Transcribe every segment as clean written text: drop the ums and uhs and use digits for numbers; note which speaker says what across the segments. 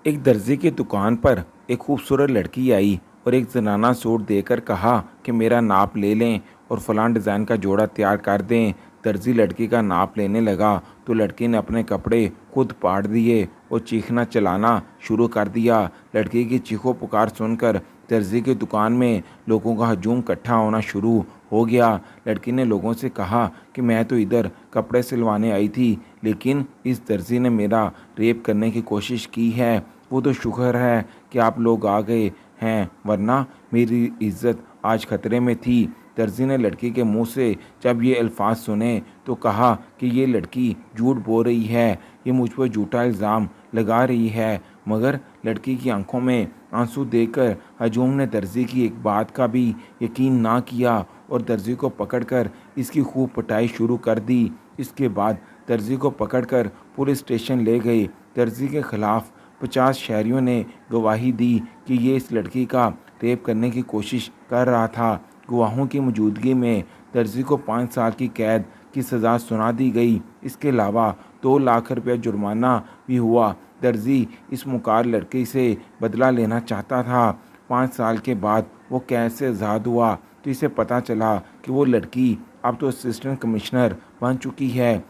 Speaker 1: एक दर्जी की दुकान पर एक खूबसूरत लड़की आई और एक जनाना सूट देकर कहा कि मेरा नाप ले लें और फलां डिज़ाइन का जोड़ा तैयार कर दें। दर्जी लड़की का नाप लेने लगा तो लड़की ने अपने कपड़े खुद पाड़ दिए और चीखना चिल्लाना शुरू कर दिया। लड़की की चीखों पुकार सुनकर दर्जी की दुकान में लोगों का हजूम इकट्ठा होना शुरू हो गया। लड़की ने लोगों से कहा कि मैं तो इधर कपड़े सिलवाने आई थी, लेकिन इस दर्जी ने मेरा रेप करने की कोशिश की है। वो तो शुक्र है कि आप लोग आ गए हैं, वरना मेरी इज्जत आज खतरे में थी। दर्जी ने लड़की के मुंह से जब ये अल्फाज सुने तो कहा कि ये लड़की झूठ बोल रही है, ये मुझ पर झूठा इल्ज़ाम लगा रही है। मगर लड़की की आंखों में आंसू देखकर हजूम ने दर्जी की एक बात का भी यकीन ना किया और दर्जी को पकड़कर इसकी खूब पिटाई शुरू कर दी। इसके बाद दर्जी को पकड़कर पुलिस स्टेशन ले गए। दर्जी के खिलाफ 50 शहरियों ने गवाही दी कि ये इस लड़की का रेप करने की कोशिश कर रहा था। गवाहों की मौजूदगी में दर्जी को 5 साल की कैद की सज़ा सुना दी गई। इसके अलावा 2 लाख रुपया जुर्माना भी हुआ। दर्जी इस मुकार लड़की से बदला लेना चाहता था। 5 साल के बाद वो कैद से आज़ाद हुआ तो इसे पता चला कि वो लड़की अब तो असिस्टेंट कमिश्नर बन चुकी है।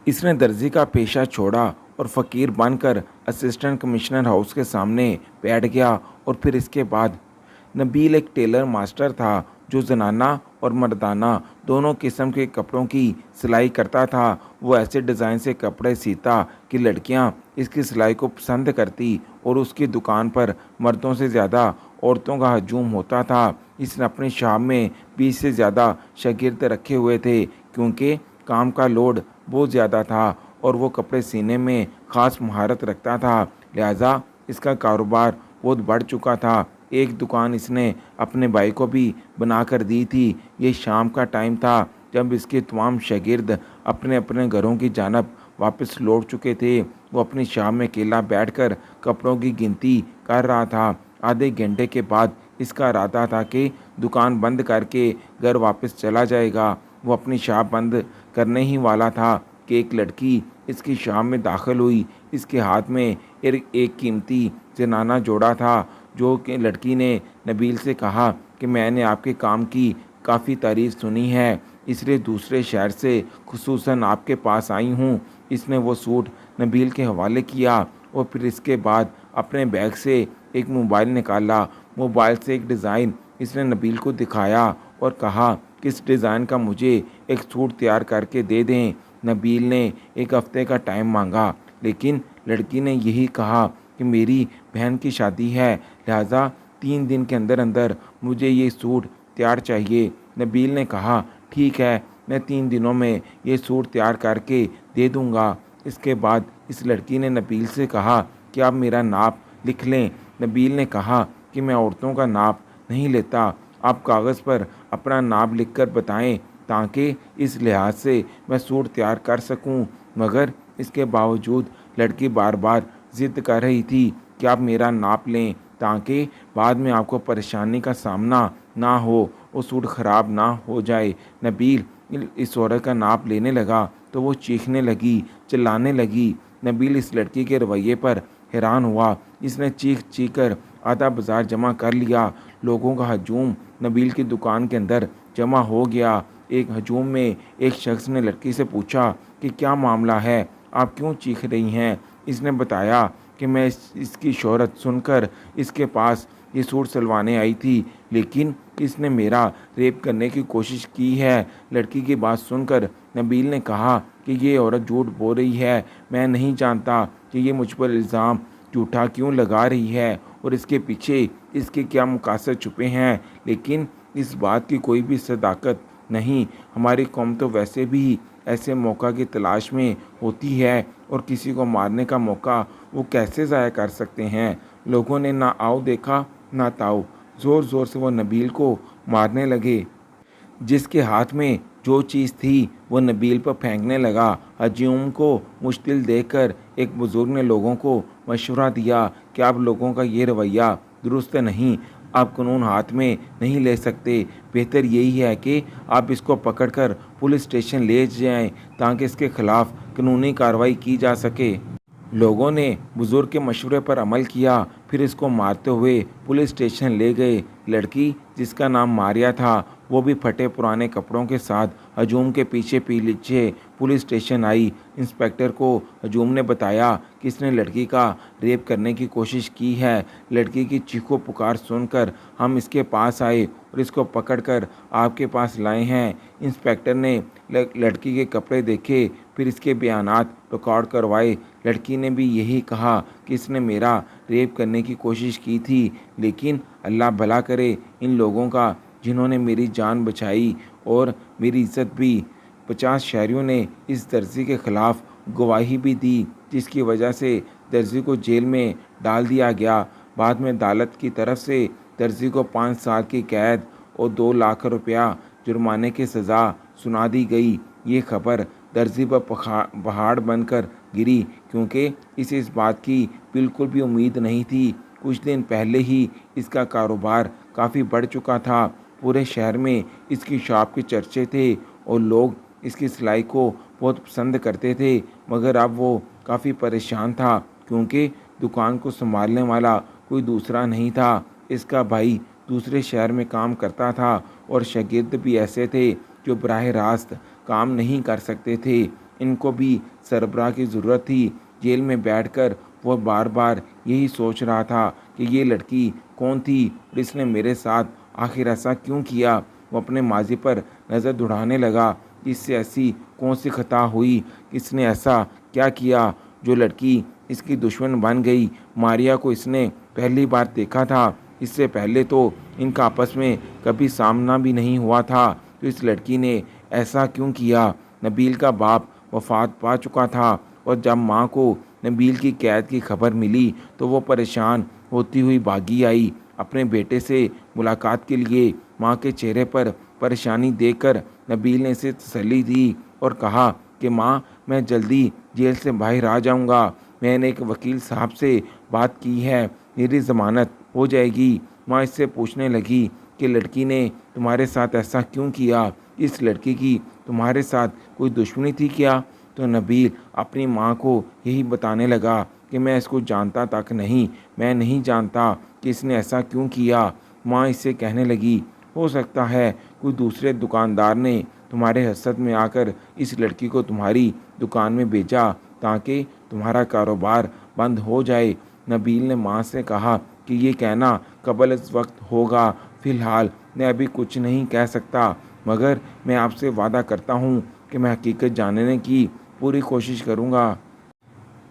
Speaker 1: इसने दर्जी का पेशा छोड़ा और फ़कीर बनकर असिस्टेंट कमिश्नर हाउस के सामने बैठ गया। और फिर इसके बाद नबील एक टेलर मास्टर था जो जनाना और मर्दाना दोनों किस्म के कपड़ों की सिलाई करता था। वो ऐसे डिज़ाइन से कपड़े सीता कि लड़कियां इसकी सिलाई को पसंद करती और उसकी दुकान पर मर्दों से ज़्यादा औरतों का हजूम होता था। इसने अपनी शॉप में 20 से ज़्यादा शागिर्द रखे हुए थे, क्योंकि काम का लोड बहुत ज़्यादा था और वो कपड़े सीने में ख़ास महारत रखता था। लिहाजा इसका कारोबार बहुत बढ़ चुका था। एक दुकान इसने अपने भाई को भी बनाकर दी थी। ये शाम का टाइम था जब इसके तमाम शागिर्द अपने अपने घरों की जानब वापस लौट चुके थे। वो अपनी शॉप में अकेला बैठकर कपड़ों की गिनती कर रहा था। आधे घंटे के बाद इसका इरादा था कि दुकान बंद करके घर वापस चला जाएगा। वो अपनी शॉप बंद करने ही वाला था कि एक लड़की इसकी शॉप में दाखिल हुई। इसके हाथ में एक कीमती जनाना जोड़ा था। जो कि लड़की ने नबील से कहा कि मैंने आपके काम की काफ़ी तारीफ़ सुनी है, इसलिए दूसरे शहर से खुसूसन आपके पास आई हूँ। इसने वो सूट नबील के हवाले किया और फिर इसके बाद अपने बैग से एक मोबाइल निकाला। मोबाइल से एक डिज़ाइन इसने नबील को दिखाया और कहा कि इस डिज़ाइन का मुझे एक सूट तैयार करके दे दें। नबील ने 1 हफ़्ते का टाइम मांगा, लेकिन लड़की ने यही कहा कि मेरी बहन की शादी है, लिहाजा 3 दिन के अंदर अंदर मुझे ये सूट तैयार चाहिए। नबील ने कहा ठीक है, मैं 3 दिनों में ये सूट तैयार करके दे दूँगा। इसके बाद इस लड़की ने नबील से कहा कि आप मेरा नाप लिख लें। नबील ने कहा कि मैं औरतों का नाप नहीं लेता, आप कागज़ पर अपना नाप लिखकर बताएं ताकि इस लिहाज से मैं सूट तैयार कर सकूं। मगर इसके बावजूद लड़की बार बार ज़िद कर रही थी कि आप मेरा नाप लें ताकि बाद में आपको परेशानी का सामना ना हो और सूट ख़राब ना हो जाए। नबील इस औरत का नाप लेने लगा तो वो चीखने लगी, चिल्लाने लगी। नबील इस लड़की के रवैये पर हैरान हुआ। इसने चीख चीख कर आधा बाज़ार जमा कर लिया। लोगों का हजूम नबील की दुकान के अंदर जमा हो गया। एक हजूम में एक शख्स ने लड़की से पूछा कि क्या मामला है, आप क्यों चीख रही हैं। इसने बताया कि मैं इसकी शोहरत सुनकर इसके पास ये सूट सिलवाने आई थी, लेकिन इसने मेरा रेप करने की कोशिश की है। लड़की की बात सुनकर नबील ने कहा कि ये औरत झूठ बोल रही है, मैं नहीं जानता कि ये मुझ पर इल्ज़ाम झूठा क्यों लगा रही है और इसके पीछे इसके क्या मकासद छुपे हैं, लेकिन इस बात की कोई भी सदाकत नहीं। हमारी कौम तो वैसे भी ऐसे मौका की तलाश में होती है और किसी को मारने का मौका वो कैसे ज़ाया कर सकते हैं। लोगों ने ना आओ देखा ना ताओ, ज़ोर ज़ोर से वो नबील को मारने लगे। जिसके हाथ में जो चीज़ थी वो नबील पर फेंकने लगा। हजूम को मुश्किल देखकर एक बुज़ुर्ग ने लोगों को मशवरा दिया कि आप लोगों का ये रवैया दुरुस्त नहीं, आप कानून हाथ में नहीं ले सकते। बेहतर यही है कि आप इसको पकड़कर पुलिस स्टेशन ले जाएं ताकि इसके खिलाफ कानूनी कार्रवाई की जा सके। लोगों ने बुजुर्ग के मशवरे पर अमल किया, फिर इसको मारते हुए पुलिस स्टेशन ले गए। लड़की, जिसका नाम मारिया था, वो भी फटे पुराने कपड़ों के साथ हजूम के पीछे पुलिस स्टेशन आई। इंस्पेक्टर को हजूम ने बताया कि इसने लड़की का रेप करने की कोशिश की है। लड़की की चीखों पुकार सुनकर हम इसके पास आए और इसको पकड़कर आपके पास लाए हैं। इंस्पेक्टर ने लड़की के कपड़े देखे, फिर इसके बयानात रिकॉर्ड करवाए। लड़की ने भी यही कहा कि इसने मेरा रेप करने की कोशिश की थी, लेकिन अल्लाह भला करे इन लोगों का जिन्होंने मेरी जान बचाई और मेरी इज्जत भी। 50 शहरियों ने इस दर्जी के खिलाफ गवाही भी दी, जिसकी वजह से दर्जी को जेल में डाल दिया गया। बाद में अदालत की तरफ से दर्जी को 5 साल की कैद और 2 लाख रुपया जुर्माने की सज़ा सुना दी गई। ये खबर दर्जी पर पहाड़ बनकर गिरी, क्योंकि इसे इस बात की बिल्कुल भी उम्मीद नहीं थी। कुछ दिन पहले ही इसका कारोबार काफ़ी बढ़ चुका था। पूरे शहर में इसकी शॉप के चर्चे थे और लोग इसकी सिलाई को बहुत पसंद करते थे। मगर अब वो काफ़ी परेशान था, क्योंकि दुकान को संभालने वाला कोई दूसरा नहीं था। इसका भाई दूसरे शहर में काम करता था और शागिर्द भी ऐसे थे जो बराह रास्त काम नहीं कर सकते थे। इनको भी सरबराह की ज़रूरत थी। जेल में बैठकर वो बार बार यही सोच रहा था कि ये लड़की कौन थी और इसने मेरे साथ आखिर ऐसा क्यों किया। वो अपने माजी पर नज़र दौड़ाने लगा। इससे ऐसी कौन सी खता हुई, किसने ऐसा क्या किया जो लड़की इसकी दुश्मन बन गई। मारिया को इसने पहली बार देखा था। इससे पहले तो इनका आपस में कभी सामना भी नहीं हुआ था। तो इस लड़की ने ऐसा क्यों किया। नबील का बाप वफात पा चुका था और जब माँ को नबील की कैद की खबर मिली तो वो परेशान होती हुई भागी आई। अपने बेटे से मुलाकात के लिए माँ के चेहरे पर परेशानी देखकर नबील ने इसे तसल्ली दी और कहा कि माँ, मैं जल्दी जेल से बाहर आ जाऊँगा। मैंने एक वकील साहब से बात की है, मेरी ज़मानत हो जाएगी। माँ इससे पूछने लगी कि लड़की ने तुम्हारे साथ ऐसा क्यों किया। इस लड़की की तुम्हारे साथ कोई दुश्मनी थी क्या। तो नबील अपनी माँ को यही बताने लगा कि मैं इसको जानता तक नहीं, मैं नहीं जानता कि इसने ऐसा क्यों किया। माँ इससे कहने लगी, हो सकता है कोई दूसरे दुकानदार ने तुम्हारे हसद में आकर इस लड़की को तुम्हारी दुकान में भेजा ताकि तुम्हारा कारोबार बंद हो जाए। नबील ने माँ से कहा कि ये कहना कबल इस वक्त होगा। फ़िलहाल मैं अभी कुछ नहीं कह सकता, मगर मैं आपसे वादा करता हूँ कि मैं हकीकत जानने की पूरी कोशिश करूँगा।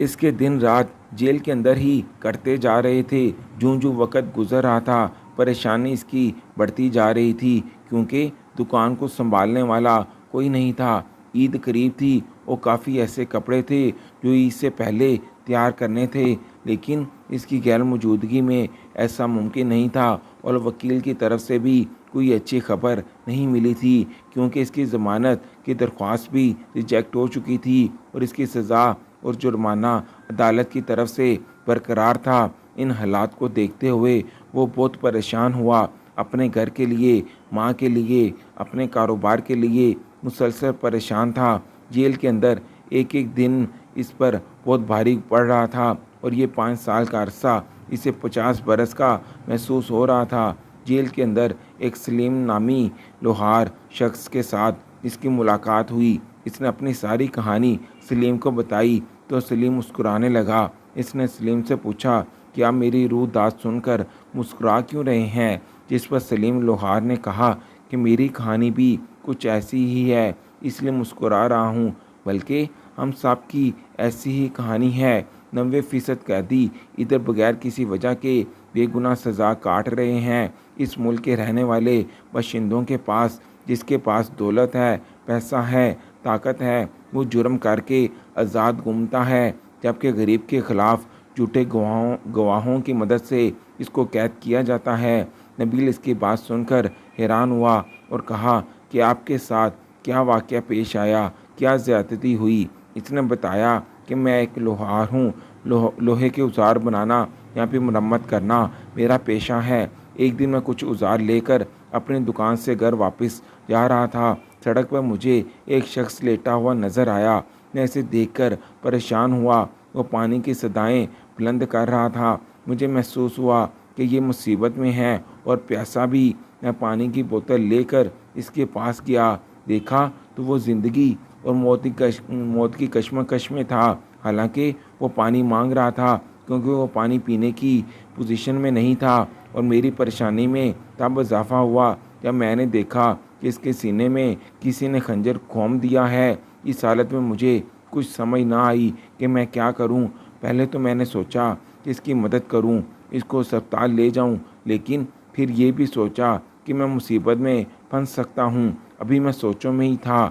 Speaker 1: इसके दिन रात जेल के अंदर ही कटते जा रहे थे। जूं जूं वक़्त गुज़र रहा था, परेशानी इसकी बढ़ती जा रही थी, क्योंकि दुकान को संभालने वाला कोई नहीं था। ईद करीब थी और काफ़ी ऐसे कपड़े थे जो ईद से पहले तैयार करने थे, लेकिन इसकी गैर मौजूदगी में ऐसा मुमकिन नहीं था और वकील की तरफ से भी कोई अच्छी खबर नहीं मिली थी, क्योंकि इसकी ज़मानत की दरख्वास्त भी रिजेक्ट हो चुकी थी और इसकी सज़ा और जुर्माना अदालत की तरफ से बरकरार था। इन हालात को देखते हुए वो बहुत परेशान हुआ। अपने घर के लिए, माँ के लिए, अपने कारोबार के लिए मुसलसल परेशान था। जेल के अंदर एक एक दिन इस पर बहुत भारी पड़ रहा था और ये 5 साल का अरसा इसे 50 बरस का महसूस हो रहा था। जेल के अंदर एक सलीम नामी लोहार शख्स के साथ इसकी मुलाकात हुई। इसने अपनी सारी कहानी सलीम को बताई तो सलीम मुस्कुराने लगा। इसने सलीम से पूछा कि आप मेरी रूह दास सुनकर मुस्कुरा क्यों रहे हैं। जिस पर सलीम लोहार ने कहा कि मेरी कहानी भी कुछ ऐसी ही है, इसलिए मुस्कुरा रहा हूँ। बल्कि हम सब की ऐसी ही कहानी है। 90% कैदी इधर बगैर किसी वजह के बेगुनाह सज़ा काट रहे हैं। इस मुल्क के रहने वाले बाशिंदों के पास, जिसके पास दौलत है, पैसा है, ताकत है, वो जुर्म करके आज़ाद घूमता है, जबकि गरीब के ख़िलाफ़ झूठे गवाहों की मदद से इसको कैद किया जाता है। नबील इसकी बात सुनकर हैरान हुआ और कहा कि आपके साथ क्या वाक़या पेश आया, क्या ज़्यादती हुई। इसने बताया कि मैं एक लोहार हूँ। लोहे के औजार बनाना या फिर मरम्मत करना मेरा पेशा है। एक दिन मैं कुछ औजार लेकर अपनी दुकान से घर वापस जा रहा था। सड़क पर मुझे एक शख्स लेटा हुआ नज़र आया। मैं इसे देखकर परेशान हुआ वो पानी की सदाएं बुलंद कर रहा था। मुझे महसूस हुआ कि ये मुसीबत में है और प्यासा भी। मैं पानी की बोतल लेकर इसके पास गया। देखा तो वो ज़िंदगी और मौत की कश्मकश में था। हालांकि वो पानी मांग रहा था, क्योंकि वो पानी पीने की पोजीशन में नहीं था। और मेरी परेशानी में तब इजाफा हुआ जब मैंने देखा कि इसके सीने में किसी ने खंजर घोंप दिया है। इस हालत में मुझे कुछ समझ ना आई कि मैं क्या करूं। पहले तो मैंने सोचा कि इसकी मदद करूं, इसको अस्पताल ले जाऊं, लेकिन फिर ये भी सोचा कि मैं मुसीबत में फंस सकता हूं। अभी मैं सोचों में ही था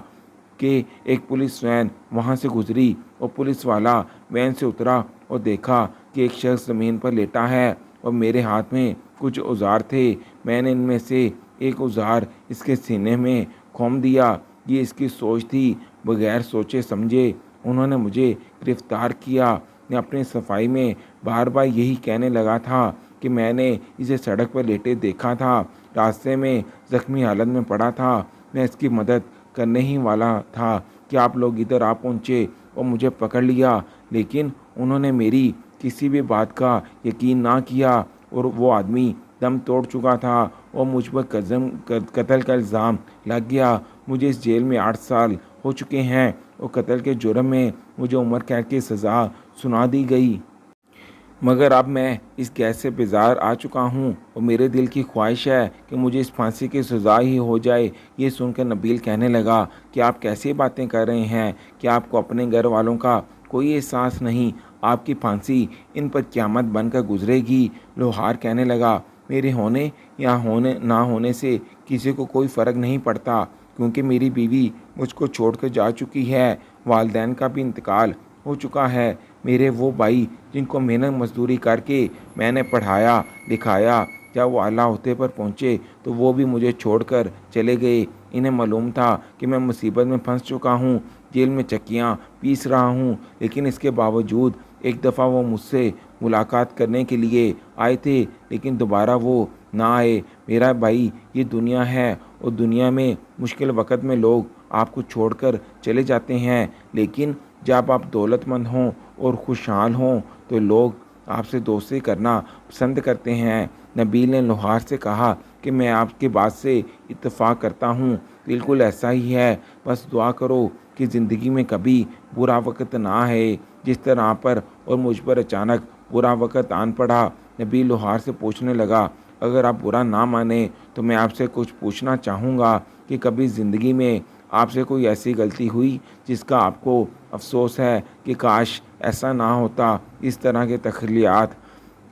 Speaker 1: कि एक पुलिस वैन वहां से गुजरी और पुलिस वाला वैन से उतरा और देखा कि एक शख्स ज़मीन पर लेटा है और मेरे हाथ में कुछ औजार थे। मैंने इनमें से एक औजार इसके सीने में घोंप दिया। ये इसकी सोच थी। बगैर सोचे समझे उन्होंने मुझे गिरफ्तार किया। मैं अपनी सफाई में बार बार यही कहने लगा था कि मैंने इसे सड़क पर लेटे देखा था, रास्ते में ज़ख्मी हालत में पड़ा था। मैं इसकी मदद करने ही वाला था कि आप लोग इधर आ पहुँचे और मुझे पकड़ लिया, लेकिन उन्होंने मेरी किसी भी बात का यकीन ना किया और वो आदमी दम तोड़ चुका था और मुझ पर कत्ल का इल्ज़ाम लग गया। मुझे इस जेल में 8 साल हो चुके हैं और कत्ल के जुर्म में मुझे उम्र कैद की सज़ा सुना दी गई। मगर अब मैं इस गैस से बेजार आ चुका हूँ और मेरे दिल की ख्वाहिश है कि मुझे इस फांसी की सज़ा ही हो जाए। ये सुनकर नबील कहने लगा कि आप कैसी बातें कर रहे हैं, कि आपको अपने घर वालों का कोई एहसास नहीं? आपकी फांसी इन पर क़यामत बनकर गुजरेगी। लोहार कहने लगा, मेरे होने या होने ना होने से किसी को कोई फ़र्क नहीं पड़ता, क्योंकि मेरी बीवी मुझको छोड़कर जा चुकी है। वालिदैन का भी इंतकाल हो चुका है। मेरे वो भाई जिनको मेहनत मजदूरी करके मैंने पढ़ाया लिखाया, जब वो आला ओहदे पर पहुँचे तो वो भी मुझे छोड़कर चले गए। इन्हें मालूम था कि मैं मुसीबत में फंस चुका हूँ, जेल में चक्कियाँ पीस रहा हूँ, लेकिन इसके बावजूद एक दफ़ा वो मुझसे मुलाकात करने के लिए आए थे, लेकिन दोबारा वो ना आए। मेरा भाई, ये दुनिया है और दुनिया में मुश्किल वक़्त में लोग आपको छोड़कर चले जाते हैं, लेकिन जब आप दौलतमंद हों और खुशहाल हों तो लोग आपसे दोस्ती करना पसंद करते हैं। नबील ने लोहार से कहा कि मैं आपकी बात से इत्तेफाक करता हूँ, बिल्कुल ऐसा ही है। बस दुआ करो कि ज़िंदगी में कभी बुरा वक़्त ना आए, जिस तरह आप पर और मुझ पर अचानक बुरा वक़्त आन पड़ा। नबील लोहार से पूछने लगा, अगर आप बुरा ना माने तो मैं आपसे कुछ पूछना चाहूँगा कि कभी ज़िंदगी में आपसे कोई ऐसी गलती हुई जिसका आपको अफसोस है कि काश ऐसा ना होता? इस तरह के तखलियात।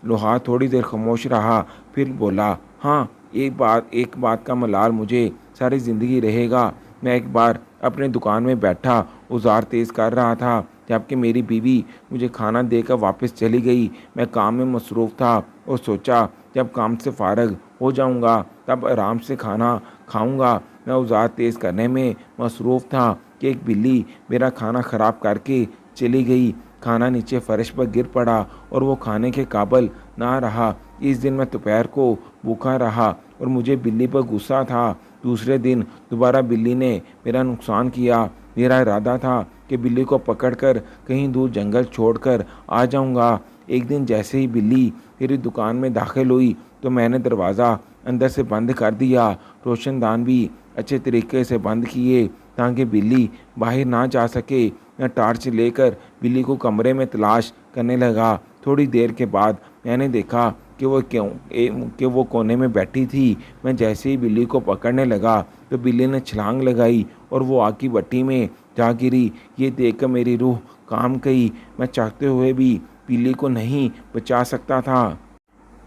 Speaker 1: लोहार थोड़ी देर खामोश रहा, फिर बोला, हाँ, एक बात का मलाल मुझे सारी ज़िंदगी रहेगा। मैं एक बार अपने दुकान में बैठा औजार तेज़ कर रहा था, जबकि मेरी बीवी मुझे खाना देकर वापस चली गई। मैं काम में मसरूफ़ था और सोचा जब काम से फ़ारग हो जाऊंगा तब आराम से खाना खाऊंगा। मैं औजार तेज़ करने में मसरूफ़ था कि एक बिल्ली मेरा खाना ख़राब करके चली गई। खाना नीचे फर्श पर गिर पड़ा और वो खाने के काबिल ना रहा। इस दिन मैं दोपहर को भूखा रहा और मुझे बिल्ली पर गुस्सा था। दूसरे दिन दोबारा बिल्ली ने मेरा नुकसान किया। मेरा इरादा था कि बिल्ली को पकड़कर कहीं दूर जंगल छोड़कर आ जाऊंगा। एक दिन जैसे ही बिल्ली मेरी दुकान में दाखिल हुई तो मैंने दरवाज़ा अंदर से बंद कर दिया, रोशनदान भी अच्छे तरीके से बंद किए ताकि बिल्ली बाहर ना जा सके। मैं टार्च लेकर बिल्ली को कमरे में तलाश करने लगा। थोड़ी देर के बाद मैंने देखा कि वो कोने में बैठी थी। मैं जैसे ही बिल्ली को पकड़ने लगा तो बिल्ली ने छलांग लगाई और वो आग की भट्टी में जा गिरी। ये देखकर मेरी रूह काम गई। मैं चाहते हुए भी बिल्ली को नहीं बचा सकता था,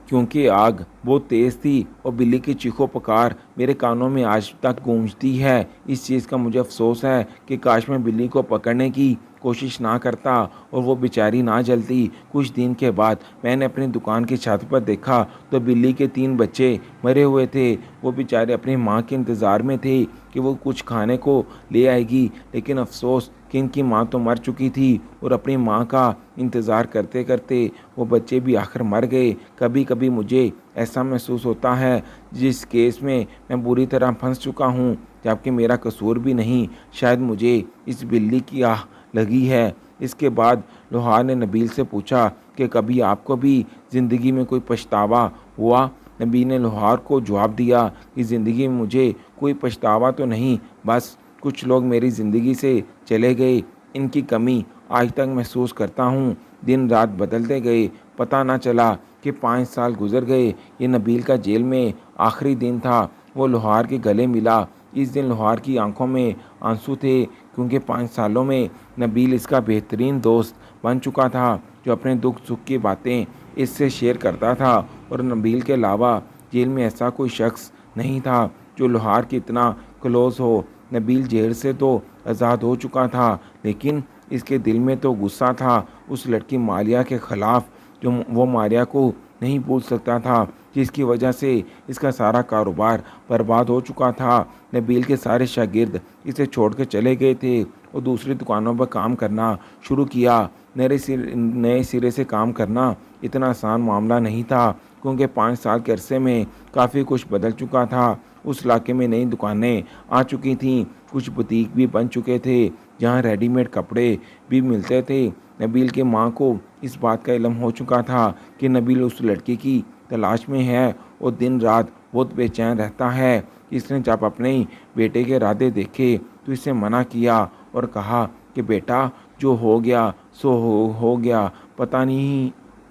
Speaker 1: क्योंकि आग बहुत तेज़ थी और बिल्ली की चीखो पुकार मेरे कानों में आज तक गूंजती है। इस चीज़ का मुझे अफसोस है कि काश मैं बिल्ली को पकड़ने की कोशिश ना करता और वो बेचारी ना जलती। कुछ दिन के बाद मैंने अपनी दुकान की छत पर देखा तो बिल्ली के 3 बच्चे मरे हुए थे। वो बेचारे अपनी माँ के इंतज़ार में थे कि वो कुछ खाने को ले आएगी, लेकिन अफसोस कि इनकी माँ तो मर चुकी थी और अपनी माँ का इंतज़ार करते करते वो बच्चे भी आखिर मर गए। कभी कभी मुझे ऐसा महसूस होता है जिस केस में मैं बुरी तरह फंस चुका हूँ, जबकि मेरा कसूर भी नहीं। शायद मुझे इस बिल्ली की आह लगी है। इसके बाद लोहार ने नबील से पूछा कि कभी आपको भी ज़िंदगी में कोई पछतावा हुआ? नबील ने लोहार को जवाब दिया कि ज़िंदगी में मुझे कोई पछतावा तो नहीं, बस कुछ लोग मेरी ज़िंदगी से चले गए, इनकी कमी आज तक महसूस करता हूँ। दिन रात बदलते गए, पता न चला कि 5 साल गुजर गए। ये नबील का जेल में आखिरी दिन था। वो लोहार के गले मिला। इस दिन लोहार की आंखों में आंसू थे, क्योंकि 5 सालों में नबील इसका बेहतरीन दोस्त बन चुका था, जो अपने दुख सुख की बातें इससे शेयर करता था। और नबील के अलावा जेल में ऐसा कोई शख्स नहीं था जो लोहार की इतना क्लोज हो। नबील जेल से तो आज़ाद हो चुका था, लेकिन इसके दिल में तो गुस्सा था उस लड़की मारिया के ख़िलाफ़, जो वो मारिया को नहीं भूल सकता था, जिसकी वजह से इसका सारा कारोबार बर्बाद हो चुका था। नबील के सारे शागिर्द इसे छोड़ कर चले गए थे और दूसरी दुकानों पर काम करना शुरू किया। नए सिरे से काम करना इतना आसान मामला नहीं था, क्योंकि 5 साल के अरसे में काफ़ी कुछ बदल चुका था। उस इलाके में नई दुकानें आ चुकी थीं, कुछ बुटीक भी बन चुके थे, जहां रेडीमेड कपड़े भी मिलते थे। नबील की मां को इस बात का इल्म हो चुका था कि नबील उस लड़की की तलाश में है और दिन रात बहुत बेचैन रहता है। इसने जब अपने ही बेटे के इरादे देखे तो इसे मना किया और कहा कि बेटा, जो हो गया सो हो गया।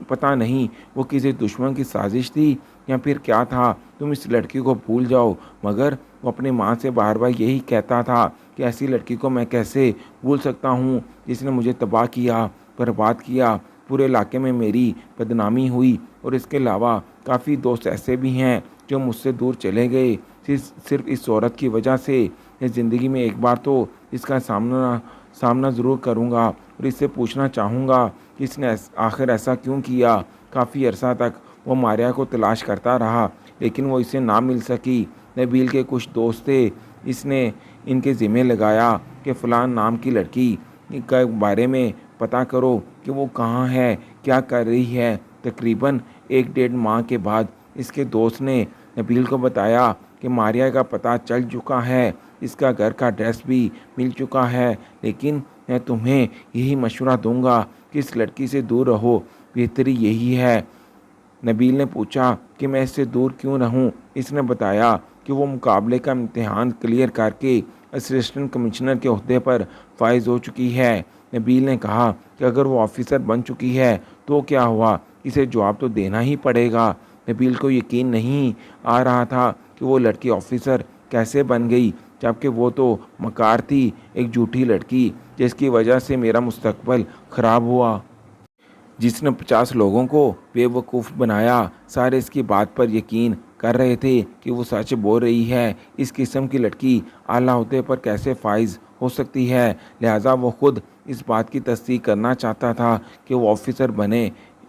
Speaker 1: पता नहीं वो किसी दुश्मन की साजिश थी या फिर क्या था। तुम इस लड़की को भूल जाओ। मगर वो अपनी माँ से बार बार यही कहता था कि ऐसी लड़की को मैं कैसे भूल सकता हूँ, जिसने मुझे तबाह किया, बर्बाद किया। पूरे इलाके में मेरी बदनामी हुई और इसके अलावा काफ़ी दोस्त ऐसे भी हैं जो मुझसे दूर चले गए सिर्फ इस औरत की वजह से। इस ज़िंदगी में एक बार तो इसका सामना ज़रूर करूँगा और इससे पूछना चाहूँगा कि इसने आखिर ऐसा क्यों किया। काफ़ी अरसा तक वो मारिया को तलाश करता रहा, लेकिन वो इसे ना मिल सकी। नबील के कुछ दोस्त थे, इसने इनके ज़िम्मे लगाया कि फ़लाँ नाम की लड़की के बारे में पता करो कि वो कहाँ है, क्या कर रही है। तकरीबन 1 डेढ़ माह के बाद इसके दोस्त ने नबील को बताया कि मारिया का पता चल चुका है, इसका घर का एड्रेस भी मिल चुका है, लेकिन मैं तुम्हें यही मशवरा दूंगा कि इस लड़की से दूर रहो, बेहतरी यही है। नबील ने पूछा कि मैं इससे दूर क्यों रहूं। इसने बताया कि वो मुकाबले का इम्तिहान क्लियर करके असिस्टेंट कमिश्नर के ओहदे पर फाइज हो चुकी है। नबील ने कहा कि अगर वो ऑफिसर बन चुकी है तो क्या हुआ, इसे जवाब तो देना ही पड़ेगा। नबील को यकीन नहीं आ रहा था कि वो लड़की ऑफिसर कैसे बन गई, जबकि वो तो मकार थी, एक झूठी लड़की जिसकी वजह से मेरा मुस्तकबिल ख़राब हुआ, जिसने 50 लोगों को बेवकूफ़ बनाया। सारे इसकी बात पर यकीन कर रहे थे कि वो सच बोल रही है। इस किस्म की लड़की आला होते पर कैसे फाइज हो सकती है। लिहाजा वो खुद इस बात की तस्दीक करना चाहता था कि वो ऑफिसर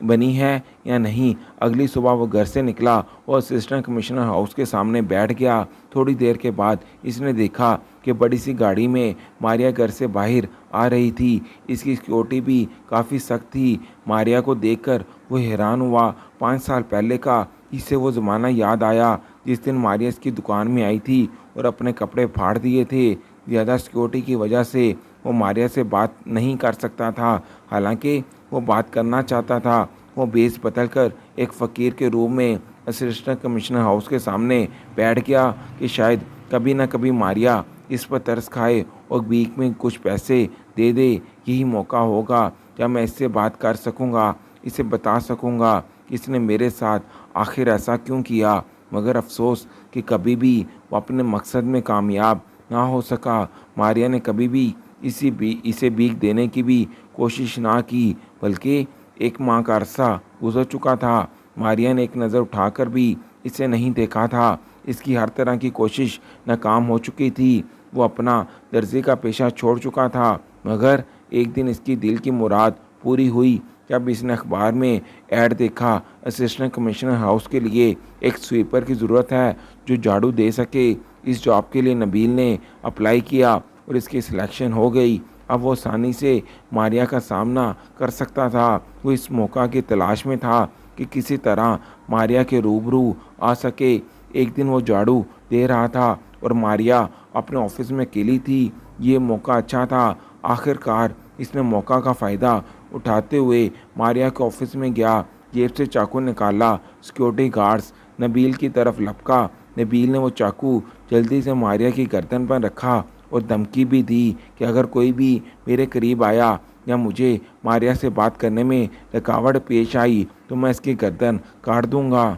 Speaker 1: बनी है या नहीं। अगली सुबह वो घर से निकला और असिस्टेंट कमिश्नर हाउस के सामने बैठ गया। थोड़ी देर के बाद इसने देखा कि बड़ी सी गाड़ी में मारिया घर से बाहर आ रही थी। इसकी सिक्योरिटी भी काफ़ी सख्त थी। मारिया को देखकर वो हैरान हुआ। 5 साल पहले का इसे वो ज़माना याद आया जिस दिन मारिया इसकी दुकान में आई थी और अपने कपड़े फाड़ दिए थे। ज़्यादा सिक्योरिटी की वजह से वो मारिया से बात नहीं कर सकता था, हालांकि वो बात करना चाहता था। वो बेस बदल कर एक फ़कीर के रूप में असिस्टेंट कमिश्नर हाउस के सामने बैठ गया कि शायद कभी ना कभी मारिया इस पर तरस खाए और बीच में कुछ पैसे दे दे। यही मौका होगा जब मैं इससे बात कर सकूंगा, इसे बता सकूंगा कि इसने मेरे साथ आखिर ऐसा क्यों किया। मगर अफसोस कि कभी भी वो अपने मकसद में कामयाब ना हो सका। मारिया ने कभी भी इसे भीख देने की भी कोशिश ना की, बल्कि 1 माह का अरसा गुजर चुका था। मारिया ने एक नज़र उठाकर भी इसे नहीं देखा था। इसकी हर तरह की कोशिश नाकाम हो चुकी थी। वो अपना दर्जी का पेशा छोड़ चुका था। मगर एक दिन इसकी दिल की मुराद पूरी हुई जब इसने अखबार में ऐड देखा, असिस्टेंट कमिश्नर हाउस के लिए एक स्वीपर की ज़रूरत है जो झाड़ू दे सके। इस जॉब के लिए नबील ने अप्लाई किया और इसकी सिलेक्शन हो गई। अब वो आसानी से मारिया का सामना कर सकता था। वो इस मौका की तलाश में था कि किसी तरह मारिया के रूबरू आ सके। एक दिन वो झाड़ू दे रहा था और मारिया अपने ऑफिस में अकेली थी। ये मौका अच्छा था। आखिरकार इसने मौका का फ़ायदा उठाते हुए मारिया के ऑफिस में गया। जेब से चाकू निकाला। सिक्योरिटी गार्ड्स नबील की तरफ लपका। नबील ने वो चाकू जल्दी से मारिया की गर्दन पर रखा और धमकी भी दी कि अगर कोई भी मेरे करीब आया या मुझे मारिया से बात करने में रुकावट पेश आई तो मैं इसकी गर्दन काट दूंगा।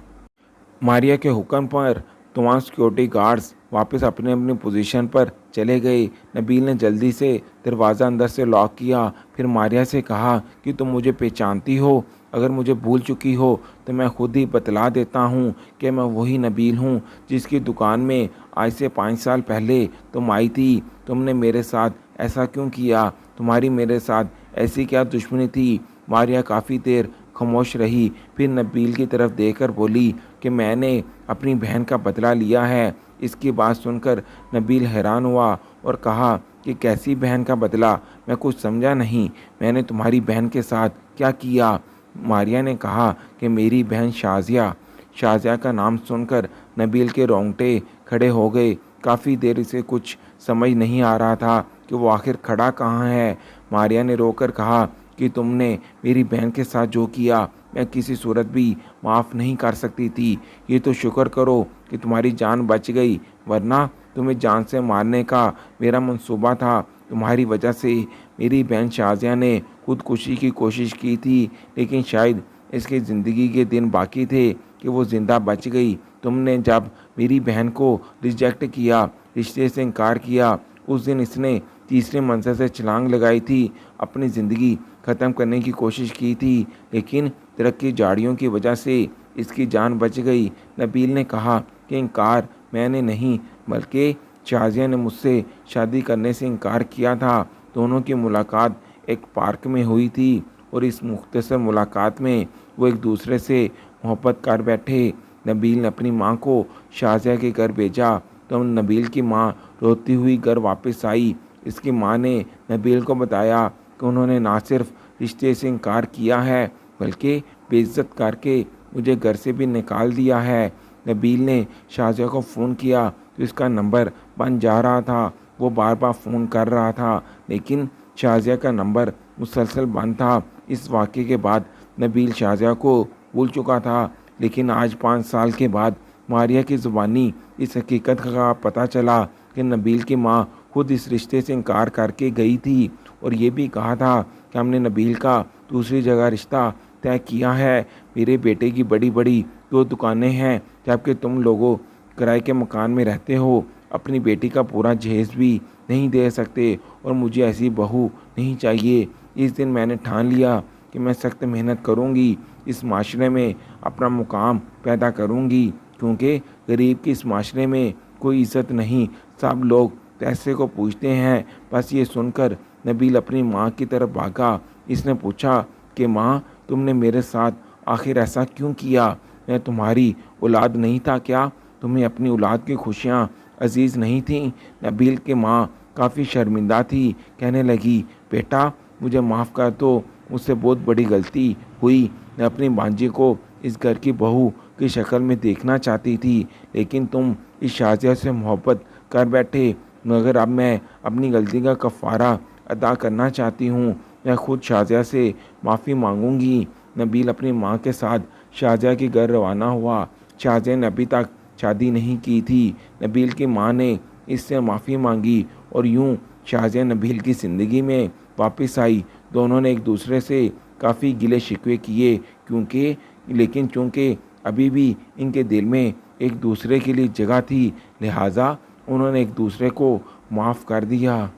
Speaker 1: मारिया के हुक्म पर तमाम सिक्योरिटी गार्ड्स वापस अपने अपनी पोजीशन पर चले गए। नबील ने जल्दी से दरवाज़ा अंदर से लॉक किया। फिर मारिया से कहा कि तुम मुझे पहचानती हो? अगर मुझे भूल चुकी हो तो मैं खुद ही बतला देता हूँ कि मैं वही नबील हूँ जिसकी दुकान में आज से 5 साल पहले तुम आई थी। तुमने मेरे साथ ऐसा क्यों किया? तुम्हारी मेरे साथ ऐसी क्या दुश्मनी थी? मारिया काफ़ी देर खामोश रही, फिर नबील की तरफ देखकर बोली कि मैंने अपनी बहन का बदला लिया है। इसकी बात सुनकर नबील हैरान हुआ और कहा कि कैसी बहन का बदला? मैं कुछ समझा नहीं। मैंने तुम्हारी बहन के साथ क्या किया? मारिया ने कहा कि मेरी बहन शाजिया। शाजिया का नाम सुनकर नबील के रोंगटे खड़े हो गए। काफ़ी देर इसे कुछ समझ नहीं आ रहा था कि वो आखिर खड़ा कहाँ है। मारिया ने रोकर कहा कि तुमने मेरी बहन के साथ जो किया मैं किसी सूरत भी माफ़ नहीं कर सकती थी। ये तो शुक्र करो कि तुम्हारी जान बच गई, वरना तुम्हें जान से मारने का मेरा मंसूबा था। तुम्हारी वजह से मेरी बहन शाजिया ने खुदकुशी की कोशिश की थी, लेकिन शायद इसकी ज़िंदगी के दिन बाकी थे कि वो ज़िंदा बच गई। तुमने जब मेरी बहन को रिजेक्ट किया, रिश्ते से इनकार किया, उस दिन इसने तीसरे मंजिल से छलांग लगाई थी, अपनी ज़िंदगी ख़त्म करने की कोशिश की थी, लेकिन तरक्की झाड़ियों की वजह से इसकी जान बच गई। नबील ने कहा कि इनकार मैंने नहीं, बल्कि शाजिया ने मुझसे शादी करने से इनकार किया था। दोनों की मुलाकात एक पार्क में हुई थी और इस मुख्तसर मुलाकात में वो एक दूसरे से मोहब्बत कर बैठे। नबील ने अपनी माँ को शाजिया के घर भेजा तो नबील की माँ रोती हुई घर वापस आई। इसकी माँ ने नबील को बताया कि उन्होंने ना सिर्फ रिश्ते से इनकार किया है, बल्कि बेइज्जत करके मुझे घर से भी निकाल दिया है। नबील ने शाजिया को फ़ोन किया तो इसका नंबर बंद जा रहा था। वो बार बार फ़ोन कर रहा था, लेकिन शाजिया का नंबर मुसलसल बंद था। इस वाक़े के बाद नबील शाजिया को भूल चुका था, लेकिन आज 5 साल के बाद मारिया की ज़ुबानी इस हकीकत का पता चला कि नबील की माँ खुद इस रिश्ते से इनकार करके गई थी और ये भी कहा था कि हमने नबील का दूसरी जगह रिश्ता तय किया है। मेरे बेटे की बड़ी बड़ी 2 दुकानें हैं, जबकि तुम लोगों किराए के मकान में रहते हो। अपनी बेटी का पूरा जहेज भी नहीं दे सकते और मुझे ऐसी बहू नहीं चाहिए। इस दिन मैंने ठान लिया कि मैं सख्त मेहनत करूंगी, इस माशरे में अपना मुकाम पैदा करूंगी, क्योंकि गरीब की इस माशरे में कोई इज़्ज़त नहीं, सब लोग पैसे को पूछते हैं। बस ये सुनकर नबील अपनी माँ की तरफ भागा। इसने पूछा कि माँ, तुमने मेरे साथ आखिर ऐसा क्यों किया? मैं तुम्हारी औलाद नहीं था क्या? तुम्हें अपनी औलाद की खुशियाँ अजीज़ नहीं थीं? नबील की माँ काफ़ी शर्मिंदा थी। कहने लगी, बेटा मुझे माफ़ कर दो, मुझसे बहुत बड़ी गलती हुई। मैं अपनी भांजी को इस घर की बहू की शक्ल में देखना चाहती थी, लेकिन तुम इस शाजिया से मोहब्बत कर बैठे। मगर अब मैं अपनी गलती का कफ़ारा अदा करना चाहती हूँ। मैं खुद शाजिया से माफ़ी मांगूंगी। नबील अपनी माँ के साथ शाजिया के घर रवाना हुआ। शाजिया ने अभी तक शादी नहीं की थी। नबील की माँ ने इससे माफ़ी मांगी और यूं शाजिया नबील की ज़िंदगी में वापस आई। दोनों ने एक दूसरे से काफ़ी गिले शिकवे किए, लेकिन चूँकि अभी भी इनके दिल में एक दूसरे के लिए जगह थी, लिहाजा उन्होंने एक दूसरे को माफ़ कर दिया।